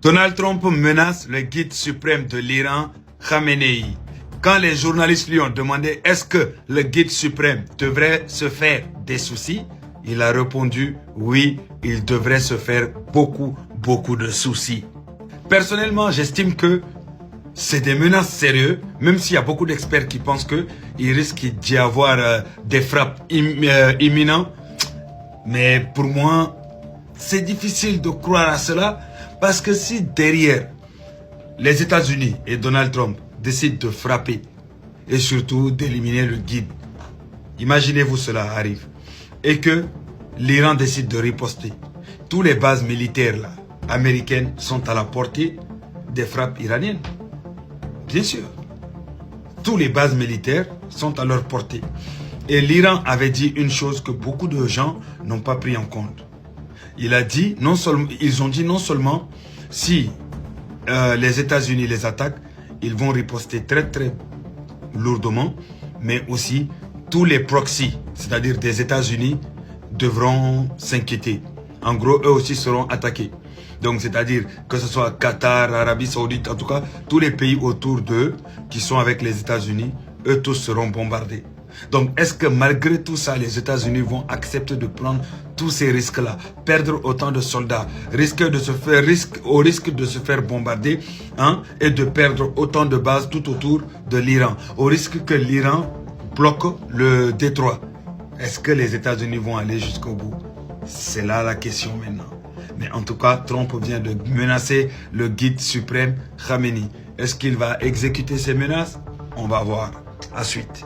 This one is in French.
Donald Trump menace le guide suprême de l'Iran, Khamenei. Quand les journalistes lui ont demandé est-ce que le guide suprême devrait se faire des soucis, il a répondu oui, il devrait se faire beaucoup de soucis. Personnellement, j'estime que c'est des menaces sérieuses, même s'il y a beaucoup d'experts qui pensent qu'il risque d'y avoir des frappes imminentes. Mais pour moi, c'est difficile de croire à cela parce que si derrière les États-Unis et Donald Trump décident de frapper et surtout d'éliminer le guide, imaginez-vous cela arrive et que l'Iran décide de riposter. Tous les bases militaires là, américaines sont à la portée des frappes iraniennes. Bien sûr. Tous les bases militaires sont à leur portée. Et l'Iran avait dit une chose que beaucoup de gens n'ont pas pris en compte. Ils ont dit non seulement si les États-Unis les attaquent, ils vont riposter très lourdement, mais aussi tous les proxys, c'est-à-dire des États-Unis, devront s'inquiéter. En gros, eux aussi seront attaqués. Donc, c'est-à-dire que ce soit Qatar, Arabie Saoudite, en tout cas, tous les pays autour d'eux qui sont avec les États-Unis, eux tous seront bombardés. Donc, est-ce que malgré tout ça, les États-Unis vont accepter de prendre tous ces risques-là, perdre autant de soldats, au risque de se faire bombarder, hein, et de perdre autant de bases tout autour de l'Iran, au risque que l'Iran bloque le détroit? Est-ce que les États-Unis vont aller jusqu'au bout? C'est là la question maintenant. Mais en tout cas, Trump vient de menacer le guide suprême Khamenei. Est-ce qu'il va exécuter ces menaces? On va voir. À suite.